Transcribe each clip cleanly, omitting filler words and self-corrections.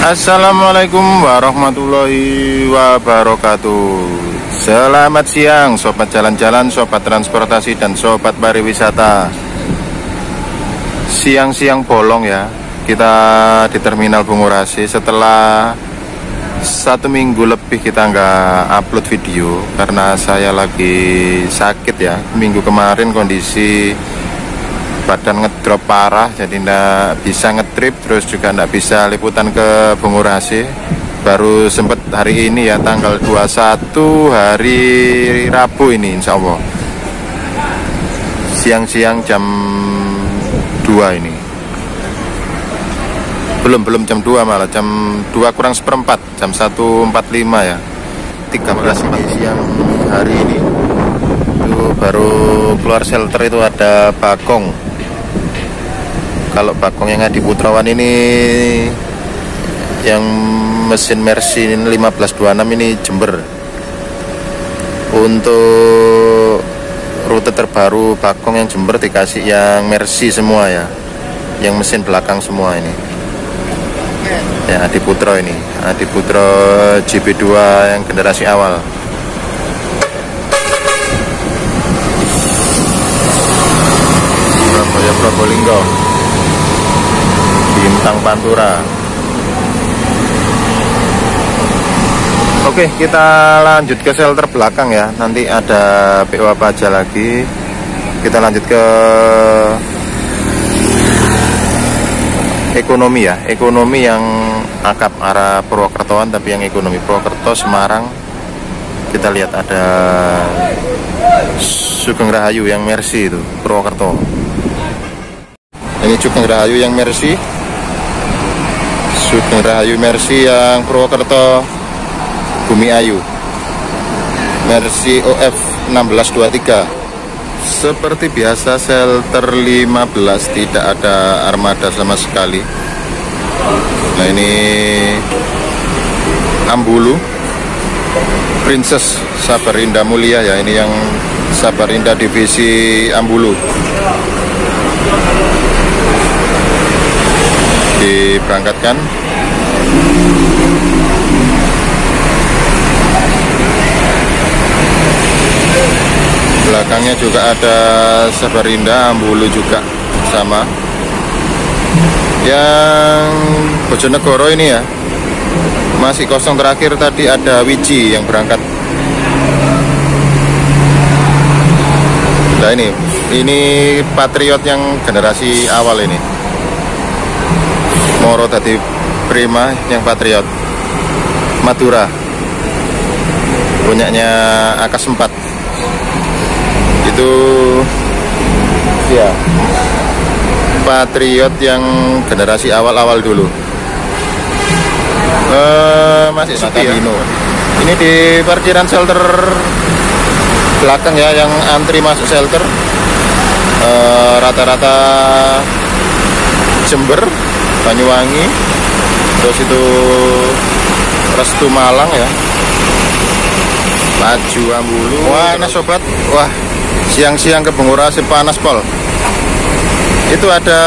Assalamualaikum warahmatullahi wabarakatuh. Selamat siang sobat jalan-jalan, sobat transportasi, dan sobat pariwisata. Siang-siang bolong ya, kita di Terminal Bungurasi. Setelah 1 minggu lebih kita nggak upload video karena saya lagi sakit ya. Minggu kemarin kondisi badan ngedrop parah, jadi nggak bisa ngetrip, terus juga nggak bisa liputan ke Bungurasi. Baru sempet hari ini ya, tanggal 21 hari Rabu ini insya Allah, siang-siang jam 2 ini. Belum jam 2, malah jam 2 kurang seperempat, jam 1.45 ya, 13 ini siang hari ini. Itu baru keluar shelter, itu ada Bagong. Kalau Bagong yang di Putrawan ini, yang mesin Mercy 1526 ini Jember. Untuk rute terbaru Bagong yang Jember dikasih yang Mercy semua ya, yang mesin belakang semua ini. Ya, Adi Putro ini, Adi Putro JB2 yang generasi awal. Surabaya Probolinggo, Bintang Pantura. Oke, kita lanjut ke shelter belakang ya. Nanti ada PO apa aja lagi. Kita lanjut ke ekonomi ya, ekonomi yang akap arah Purwokertoan, tapi yang ekonomi Purwokerto Semarang. Kita lihat ada Sugeng Rahayu yang Mercy itu Purwokerto. Ini Sugeng Rahayu yang Mercy, Sugeng Rahayu Mercy yang Purwokerto Bumi Ayu, Mercy OF 1623. Seperti biasa shelter 15 tidak ada armada sama sekali. Nah, ini Ambulu Princess Samarinda Mulia ya, ini yang Samarinda divisi Ambulu. Diberangkatkan. Belakangnya juga ada Samarinda Ambulu juga sama. Yang Bojonegoro ini ya, masih kosong. Terakhir tadi ada Wiji yang berangkat. Nah, ini Patriot yang generasi awal ini. Moro tadi Prima yang Patriot. Madura punyanya Akas 4. Itu ya Patriot yang generasi awal-awal dulu. Masih sepi ya. Ini di parkiran shelter belakang ya, yang antri masuk shelter rata-rata Jember, Banyuwangi, terus itu Restu Malang ya, Maju Ambulu. Wah, nah sobat, wah siang-siang ke Bungurasi panas pol. Itu ada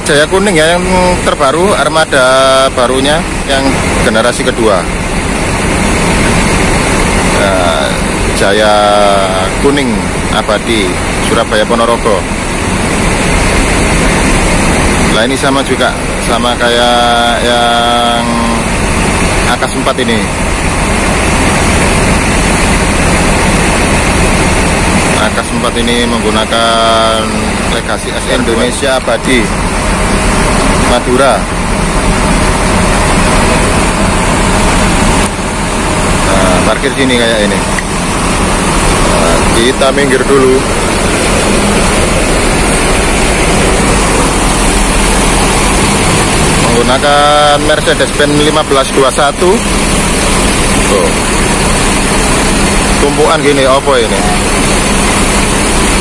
Jaya Kuning ya, yang terbaru, armada barunya yang generasi kedua. Jaya Kuning Abadi Surabaya Ponorogo. Nah, ini sama juga, sama kayak yang Akas 4 ini. Akas 4 ini menggunakan legasi SN Indonesia Abadi Madura. Nah, parkir sini kayak ini. Nah, kita minggir dulu. Menggunakan Mercedes-Benz 1521. Tuh. Tumpuan gini, apa ini?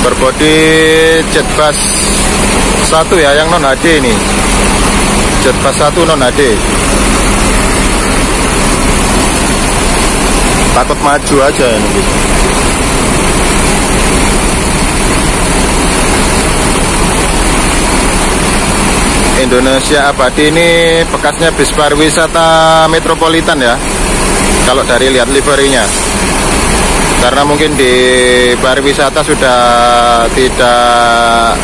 Berbodi Jetbus 1 ya, yang non HD ini. Jetbus 1 non HD. Takut maju aja ini. Indonesia Abadi ini bekasnya bis pariwisata metropolitan ya, kalau dari lihat liverinya. Karena mungkin di pariwisata sudah tidak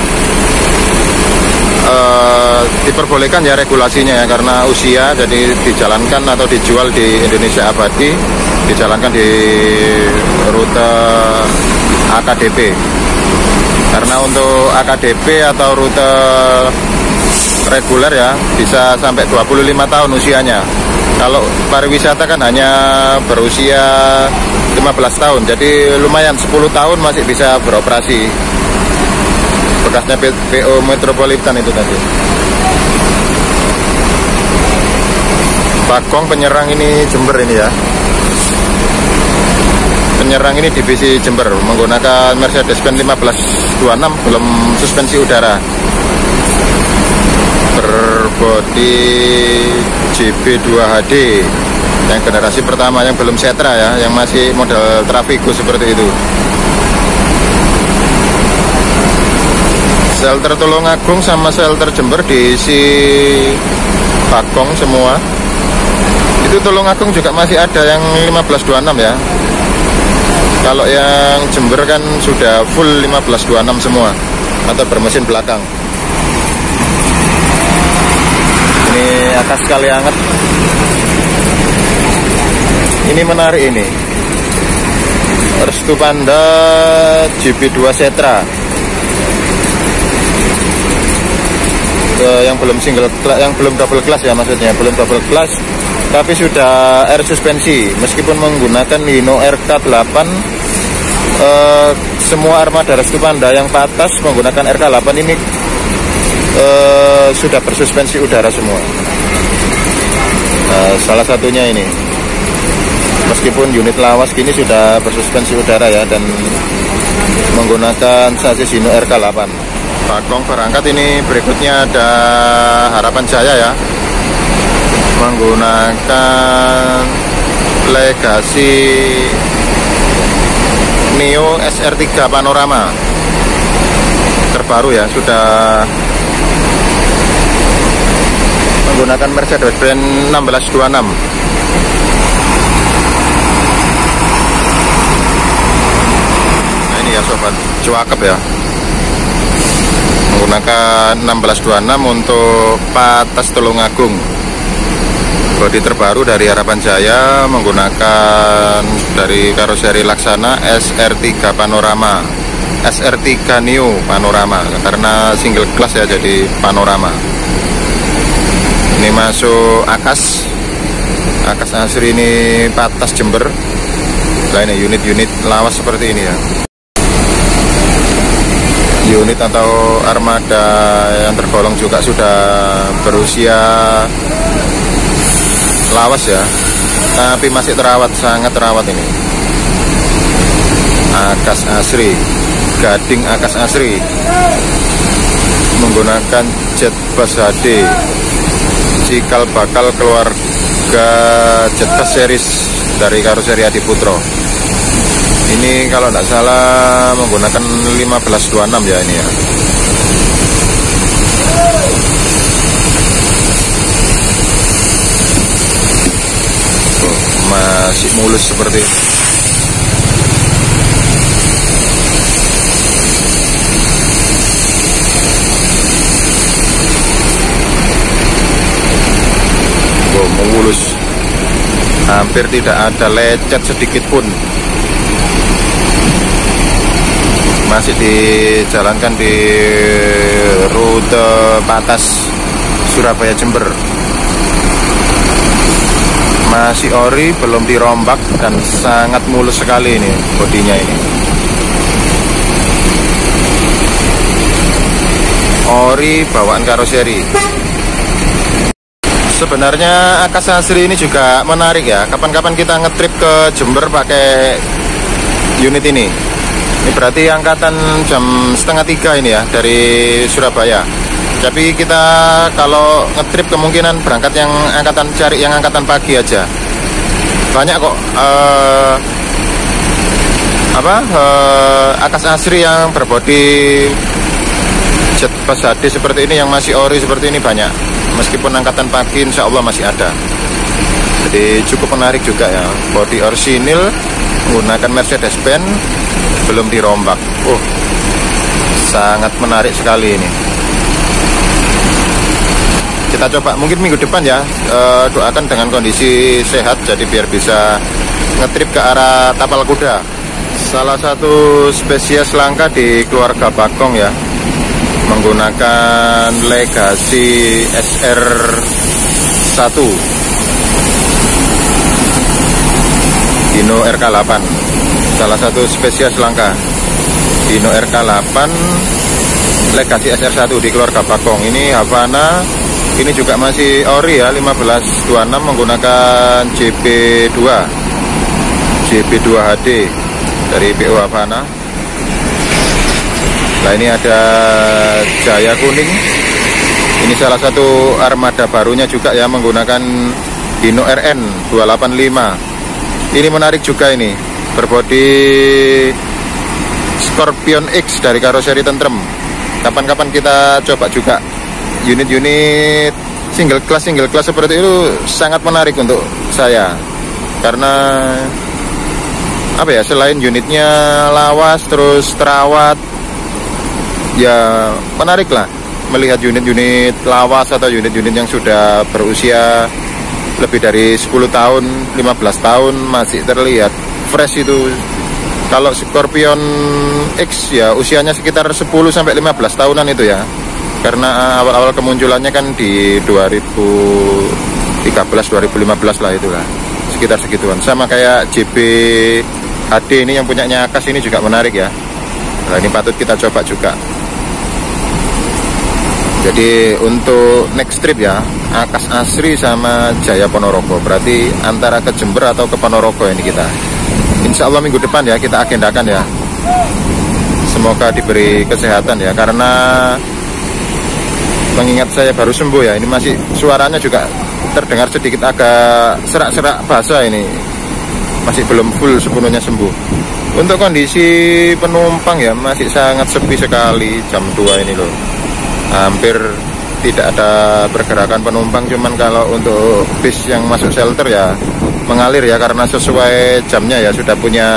diperbolehkan ya regulasinya ya, karena usia, jadi dijalankan atau dijual di Indonesia Abadi, dijalankan di rute AKDP. Karena untuk AKDP atau rute reguler ya bisa sampai 25 tahun usianya. Kalau pariwisata kan hanya berusia 15 tahun, jadi lumayan 10 tahun masih bisa beroperasi. Bekasnya PO Metropolitan itu tadi. Bagong penyerang ini Jember ini ya. Penyerang ini divisi Jember menggunakan Mercedes-Benz 1526, belum suspensi udara. Berbodi JB2HD yang generasi pertama, yang belum Setra ya, yang masih model Trafigo seperti itu. Shelter Tulungagung sama shelter Jember diisi Bagong semua. Itu Tulungagung juga masih ada yang 1526 ya. Kalau yang Jember kan sudah full 1526 semua atau bermesin belakang. Ini atas kali anget. Ini menarik ini. Restu Panda JB2 Setra. Yang belum single, yang belum double class ya, maksudnya belum double class, tapi sudah air suspensi. Meskipun menggunakan Hino RK8, semua armada Restu Panda yang patas menggunakan RK8 ini sudah bersuspensi udara semua. Salah satunya ini, meskipun unit lawas kini sudah bersuspensi udara ya, dan menggunakan sasis Hino RK8. Bagong berangkat ini. Berikutnya ada Harapan Jaya ya, menggunakan Legacy Neo SR3 Panorama terbaru ya, sudah menggunakan Mercedes-Benz 1626. Nah ini ya sobat, cuakep ya, menggunakan 1626 untuk patas Tulungagung. Bodi terbaru dari Harapan Jaya menggunakan dari karoseri Laksana SR3 Panorama, SR3 Neo Panorama, karena single class ya, jadi panorama. Ini masuk Akas Asri ini patas Jember. Nah ini unit-unit lawas seperti ini ya. Unit atau armada yang tergolong juga sudah berusia lawas ya, tapi masih terawat, sangat terawat ini. Akas Asri, Gading Akas Asri menggunakan jet bus HD, cikal bakal keluarga jet bus series dari karoseri Adi Putro. Ini kalau tidak salah menggunakan 1526 ya ini ya. Masih mulus seperti ini. Mulus, hampir tidak ada lecet sedikit pun. Masih dijalankan di rute patas Surabaya Jember. Masih ori, belum dirombak, dan sangat mulus sekali ini bodinya ini. Ori bawaan karoseri. Sebenarnya Akas Asri ini juga menarik ya. Kapan-kapan kita ngetrip ke Jember pakai unit ini. Ini berarti angkatan jam 2:30 ini ya dari Surabaya. Tapi kita kalau ngetrip kemungkinan berangkat yang angkatan, cari yang angkatan pagi aja. Banyak kok Akas Asri yang berbodi jet Passade seperti ini yang masih ori seperti ini banyak. Meskipun angkatan pagi insya Allah masih ada. Jadi cukup menarik juga ya. Body orsinil menggunakan Mercedes-Benz, belum dirombak. Sangat menarik sekali ini. Kita coba mungkin minggu depan ya, doakan dengan kondisi sehat jadi biar bisa ngetrip ke arah Tapal Kuda. Salah satu spesies langka di keluarga Bagong ya, menggunakan Legacy SR1 Hino RK8. Salah satu spesies langka Hino RK8 Legacy SR1 di keluarga Bagong. Ini Havana, ini juga masih ori ya, 1526 menggunakan JP2 HD dari PO Havana. Nah ini ada Jaya kuning. Ini salah satu armada barunya juga ya, menggunakan Hino RN 285. Ini menarik juga ini, berbodi Scorpion X dari karoseri tentrem. Kapan-kapan kita coba juga unit-unit single class seperti itu, sangat menarik untuk saya. Karena apa ya, selain unitnya lawas terus terawat, ya menarik lah melihat unit-unit lawas atau unit-unit yang sudah berusia lebih dari 10 tahun, 15 tahun masih terlihat fresh itu. Kalau Scorpion X ya usianya sekitar 10-15 tahunan itu ya. Karena awal-awal kemunculannya kan di 2013-2015 lah itulah. Sekitar segituan. Sama kayak JP HD ini yang punyanya Akas ini juga menarik ya. Nah ini patut kita coba juga. Jadi untuk next trip ya, Akas Asri sama Jaya Ponorogo. Berarti antara ke Jember atau ke Ponorogo ini kita. Insya Allah minggu depan ya kita agendakan ya. Semoga diberi kesehatan ya. Karena mengingat saya baru sembuh ya, ini masih suaranya juga terdengar sedikit agak serak-serak basah ini. Masih belum full sepenuhnya sembuh. Untuk kondisi penumpang ya masih sangat sepi sekali jam 2 ini loh. Hampir tidak ada pergerakan penumpang. Cuman kalau untuk bis yang masuk shelter ya mengalir ya, karena sesuai jamnya ya, sudah punya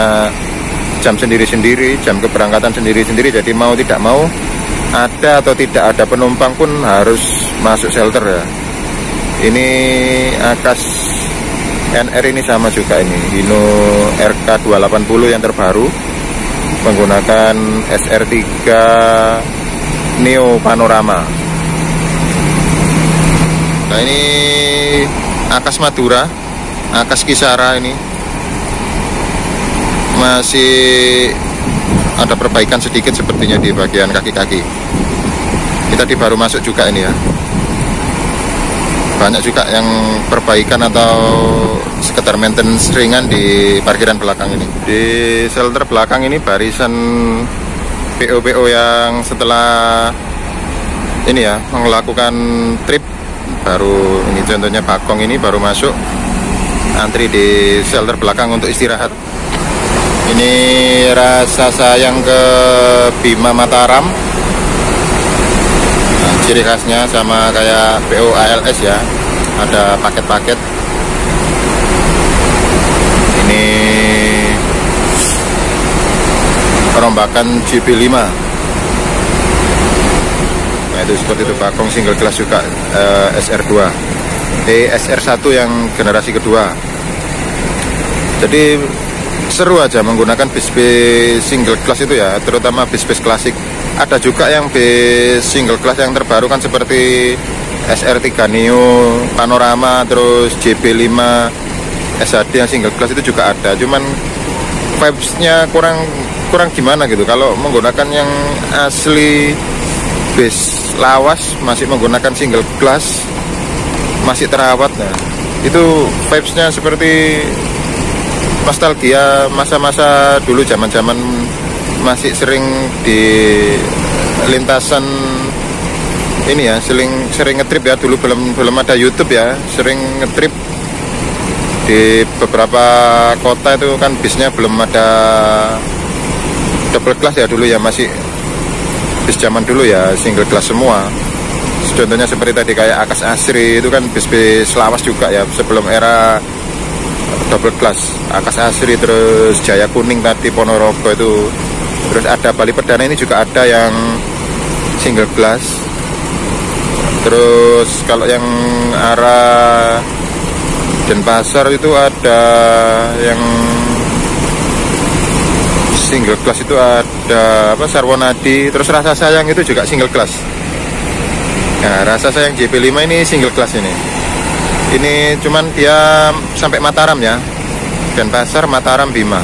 jam sendiri-sendiri, jam keberangkatan sendiri-sendiri. Jadi mau tidak mau, ada atau tidak ada penumpang pun harus masuk shelter ya. Ini Akas NR ini sama juga ini, Hino RK 280 yang terbaru menggunakan SR3 Neo Panorama. Nah ini Akas Madura, Akas Kisara ini masih ada perbaikan sedikit sepertinya di bagian kaki-kaki. Kita di baru masuk juga ini ya. Banyak juga yang perbaikan atau sekedar maintenance ringan di parkiran belakang ini. Di shelter belakang ini barisan PO-PO yang setelah ini ya melakukan trip baru, ini contohnya Bagong ini baru masuk, antri di shelter belakang untuk istirahat. Ini rasa sayang ke Bima Mataram. Nah, ciri khasnya sama kayak PO ALS ya, ada paket-paket. Ini perombakan GP5. Nah itu seperti itu, Bagong single class juga, SR2 SR1 yang generasi kedua. Jadi seru aja menggunakan bis-bis single class itu ya, terutama bis-bis klasik. Ada juga yang bis single class yang terbaru kan seperti SR3 Neo Panorama, terus JP5 SHD yang single class itu juga ada. Cuman vibes-nya kurang gimana gitu. Kalau menggunakan yang asli bis lawas, masih menggunakan single class, masih terawat, nah itu vibes-nya seperti nostalgia masa-masa dulu, zaman-zaman masih sering di lintasan ini ya, sering ngetrip ya, dulu belum ada YouTube ya, sering ngetrip di beberapa kota itu kan bisnya belum ada double class ya dulu ya, masih bis zaman dulu ya, single glass semua. Contohnya seperti tadi kayak Akas Asri itu kan bis-bis lawas juga ya, sebelum era double glass. Akas Asri, terus Jaya Kuning tadi, Ponorogo itu. Terus ada Bali Perdana ini juga ada yang single glass. Terus kalau yang arah Denpasar itu ada yang single glass, itu ada apa, Sarwonadi. Terus Rasa Sayang itu juga single glass. Nah, Rasa Sayang JP5 ini single glass ini. Ini cuman dia sampai Mataram ya. Denpasar, Mataram, Bima.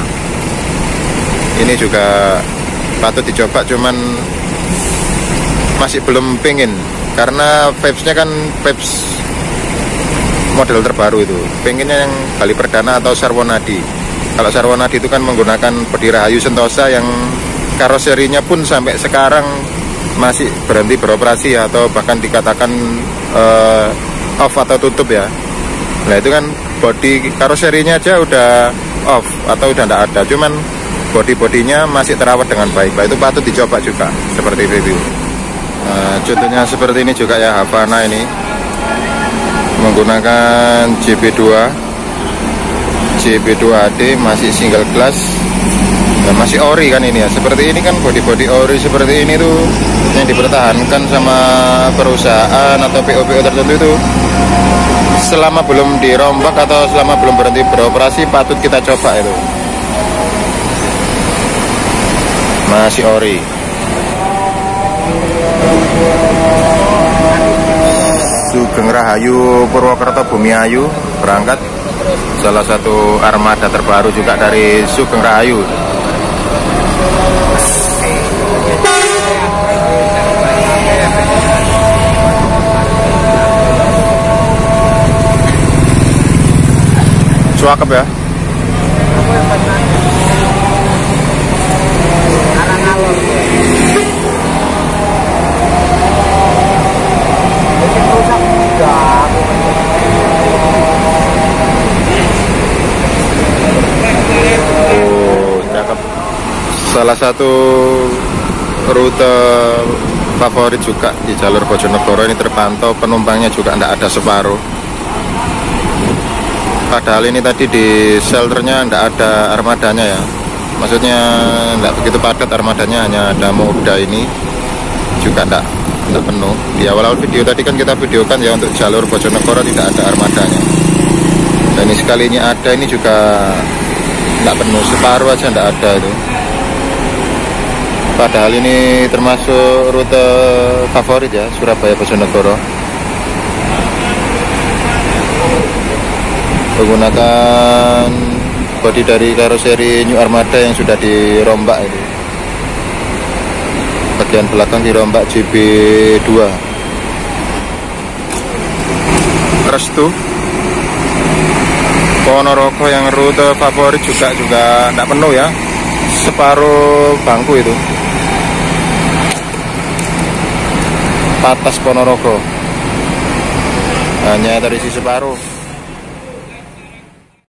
Ini juga patut dicoba, cuman masih belum pengen karena vibes-nya kan vibes model terbaru itu. Pengennya yang Bali Perdana atau Sarwonadi. Kalau Sarwonadi itu kan menggunakan bodi Rahayu Sentosa yang karoserinya pun sampai sekarang masih berhenti beroperasi atau bahkan dikatakan off atau tutup ya. Nah itu kan bodi karoserinya aja udah off atau udah tidak ada, cuman bodi-bodinya masih terawat dengan baik. Nah itu patut dicoba juga seperti review. Contohnya seperti ini juga ya, Havana ini menggunakan JB2 HD, masih single glass. Nah, masih ori kan ini ya. Seperti ini kan bodi-bodi ori seperti ini tuh yang dipertahankan sama perusahaan atau PO-PO tertentu itu, selama belum dirombak atau selama belum berhenti beroperasi patut kita coba itu. Masih ori. Sugeng Rahayu Purwokerto Bumiayu berangkat, salah satu armada terbaru juga dari Sugeng Rahayu. Cakep ya. Salah satu rute favorit juga di jalur Bojonegoro ini, terpantau penumpangnya juga tidak ada separuh. Padahal ini tadi di shelternya tidak ada armadanya ya, maksudnya tidak begitu padat armadanya, hanya ada Moda ini juga tidak penuh. Di awal-awal video tadi kan kita videokan ya, untuk jalur Bojonegoro tidak ada armadanya. Dan ini sekalinya ada, ini juga tidak penuh, separuh aja tidak ada itu. Padahal ini termasuk rute favorit ya, Surabaya Bojonegoro. Menggunakan bodi dari karoseri New Armada yang sudah dirombak itu. Bagian belakang dirombak JB2. Restu Ponorogo yang rute favorit juga tidak penuh ya, separuh bangku itu. Patas Ponorogo hanya terisi separuh.